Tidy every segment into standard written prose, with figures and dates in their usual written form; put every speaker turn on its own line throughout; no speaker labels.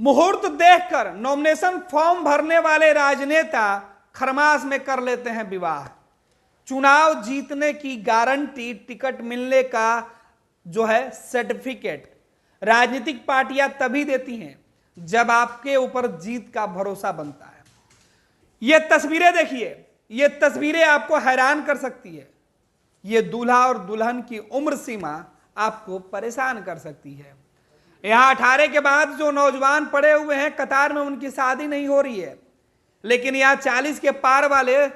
मुहूर्त देखकर nomination form भरने वाले राजनेता खरमास में कर लेते हैं विवाह। चुनाव जीतने की गारंटी, टिकट मिलने का जो है सर्टिफिकेट राजनीतिक पार्टियां तभी देती हैं जब आपके ऊपर जीत का भरोसा बनता है। ये तस्वीरें देखिए, ये तस्वीरें आपको हैरान कर सकती है। ये दूल्हा और दुल्हन की उम्र सीमा आपको परेशान कर सकती है। यहां 18 के बाद जो नौजवान पड़े हुए हैं कतार में, उनकी शादी नहीं हो रही है, लेकिन यहां 40 के पार वाले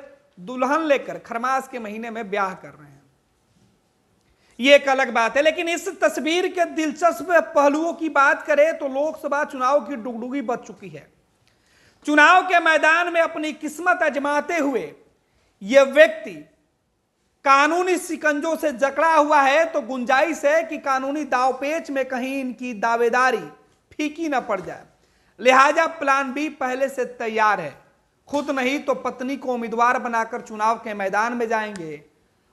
दुल्हन लेकर खरमास के महीने में ब्याह कर रहे हैं। ये एक अलग बात है। लेकिन इस तस्वीर के दिलचस्प पहलुओं की बात करें तो लोकसभा चुनाव की डुगडुगी बज चुकी है। चुनाव के मैदान में अपनी किस्मत आजमाते हुए यह व्यक्ति कानूनी शिकंजों से जकड़ा हुआ है, तो गुंजाइश है कि कानूनी दावपेच में कहीं इनकी दावेदारी फीकी न पड़ जाए। लिहाजा प्लान बी पहले से तैयार है। खुद नहीं तो पत्नी को उम्मीदवार बनाकर चुनाव के मैदान में जाएंगे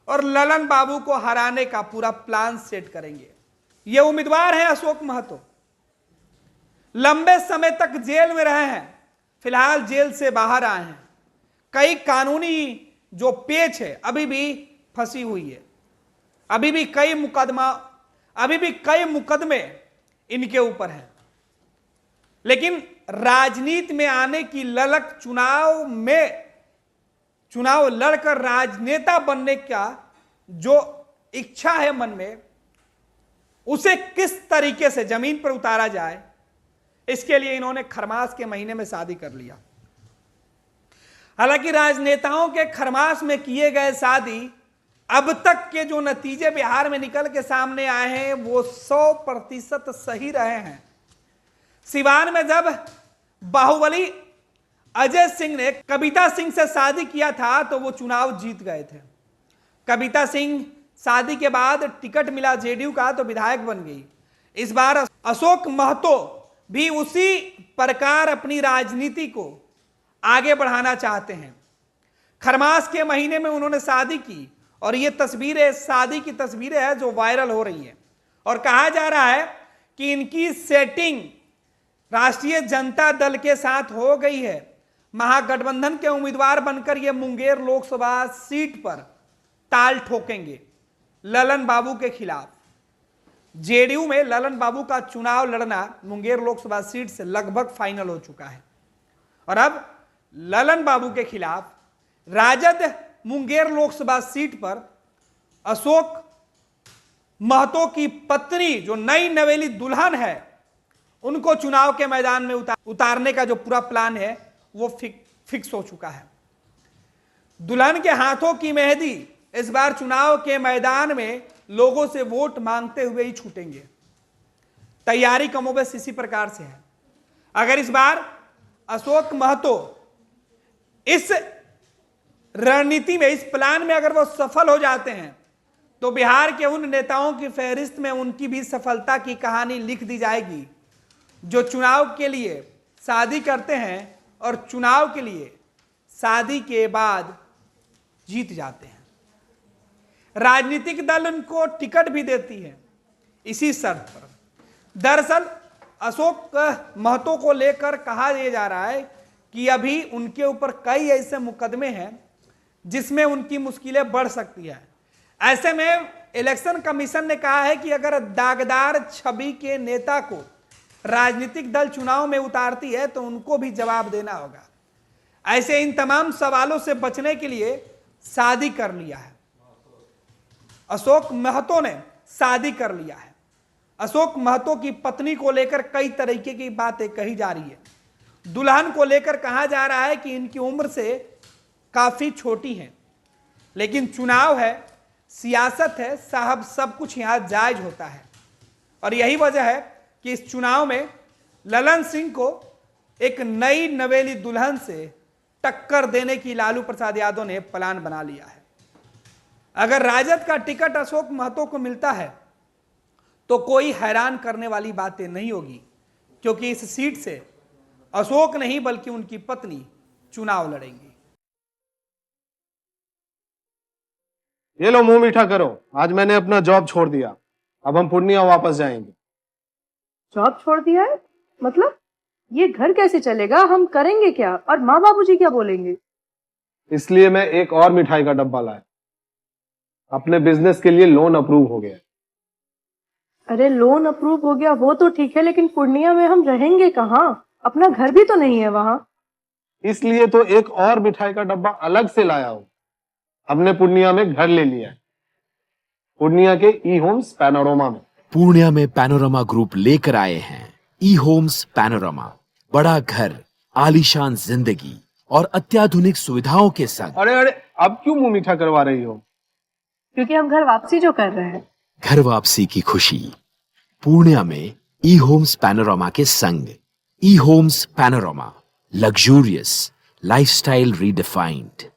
और ललन बाबू को हराने का पूरा प्लान सेट करेंगे। ये उम्मीदवार है अशोक महतो। लंबे समय तक जेल में रहे हैं, फिलहाल जेल से बाहर आए हैं। कई कानूनी जो पेच है अभी भी फंसी हुई है। अभी भी कई मुकदमे इनके ऊपर हैं। लेकिन राजनीति में आने की ललक, चुनाव लड़कर राजनेता बनने का जो इच्छा है मन में, उसे किस तरीके से जमीन पर उतारा जाए, इसके लिए इन्होंने खरमास के महीने में शादी कर लिया। हालांकि राजनेताओं के खरमास में किए गए शादी अब तक के जो नतीजे बिहार में निकल के सामने आए हैं वो 100% सही रहे हैं। सिवान में जब बाहुबली अजय सिंह ने कविता सिंह से शादी किया था तो वो चुनाव जीत गए थे। कविता सिंह शादी के बाद टिकट मिला जेडीयू का तो विधायक बन गई। इस बार अशोक महतो भी उसी प्रकार अपनी राजनीति को आगे बढ़ाना चाहते हैं। खरमास के महीने में उन्होंने शादी की और ये तस्वीरें शादी की तस्वीरें हैं जो वायरल हो रही हैं और कहा जा रहा है कि इनकी सेटिंग राष्ट्रीय जनता दल के साथ हो गई है। महागठबंधन के उम्मीदवार बनकर ये मुंगेर लोकसभा सीट पर ताल ठोकेंगे ललन बाबू के खिलाफ। जेडीयू में ललन बाबू का चुनाव लड़ना मुंगेर लोकसभा सीट से लगभग फाइनल हो चुका है और अब ललन बाबू के खिलाफ राजद मुंगेर लोकसभा सीट पर अशोक महतो की पत्नी जो नई नवेली दुल्हन है उनको चुनाव के मैदान में उतारने का जो पूरा प्लान है वो फिक्स हो चुका है। दुल्हन के हाथों की मेहंदी इस बार चुनाव के मैदान में लोगों से वोट मांगते हुए ही छूटेंगे। तैयारी कमोबेश इसी प्रकार से है। अगर इस बार अशोक महतो इस रणनीति में, इस प्लान में अगर वो सफल हो जाते हैं तो बिहार के उन नेताओं की फहरिस्त में उनकी भी सफलता की कहानी लिख दी जाएगी जो चुनाव के लिए शादी करते हैं और चुनाव के लिए शादी के बाद जीत जाते हैं। राजनीतिक दल उनको टिकट भी देती है इसी शर्त पर। दरअसल अशोक महतो को लेकर कहा यह जा रहा है कि अभी उनके ऊपर कई ऐसे मुकदमे हैं जिसमें उनकी मुश्किलें बढ़ सकती है। ऐसे में इलेक्शन कमीशन ने कहा है कि अगर दागदार छवि के नेता को राजनीतिक दल चुनाव में उतारती है तो उनको भी जवाब देना होगा। ऐसे इन तमाम सवालों से बचने के लिए शादी कर लिया है। अशोक महतो ने शादी कर लिया है। अशोक महतो की पत्नी को लेकर कई तरीके की बातें कही जा रही है। दुल्हन को लेकर कहा जा रहा है कि इनकी उम्र से काफी छोटी हैं, लेकिन चुनाव है, सियासत है साहब, सब कुछ यहां जायज होता है और यही वजह है कि इस चुनाव में ललन सिंह को एक नई नवेली दुल्हन से टक्कर देने की लालू प्रसाद यादव ने प्लान बना लिया है। अगर राजद का टिकट अशोक महतो को मिलता है तो कोई हैरान करने वाली बातें नहीं होगी, क्योंकि इस सीट से अशोक नहीं बल्कि उनकी पत्नी चुनाव लड़ेंगी।
ये लो मुंह मीठा करो, आज मैंने अपना जॉब छोड़ दिया, अब हम पूर्णिया वापस जाएंगे।
जॉब छोड़ दिया है? मतलब ये घर कैसे चलेगा, हम करेंगे क्या और माँ बाबूजी क्या बोलेंगे?
इसलिए मैं एक और मिठाई का डब्बा लाया। अपने बिजनेस के लिए लोन अप्रूव हो गया।
अरे लोन अप्रूव हो गया वो तो ठीक है, लेकिन पूर्णिया में हम रहेंगे कहाँ? अपना घर भी तो नहीं है वहाँ।
इसलिए तो एक और मिठाई का डब्बा अलग से लाया हूं। हमने पूर्णिया में घर ले लिया है, पूर्णिया के ई होम्स पैनोरमा में।
पूर्णिया में पैनोरमा ग्रुप लेकर आए हैं ई होम्स पैनोरमा। बड़ा घर, आलीशान जिंदगी और अत्याधुनिक सुविधाओं के संग।
अरे अरे, अब क्यों मुंह मीठा करवा रही हो?
क्योंकि हम घर वापसी जो कर रहे हैं।
घर वापसी की खुशी पूर्णिया में ई होम्स पैनोरमा के संग। E homes panorama, luxurious lifestyle redefined.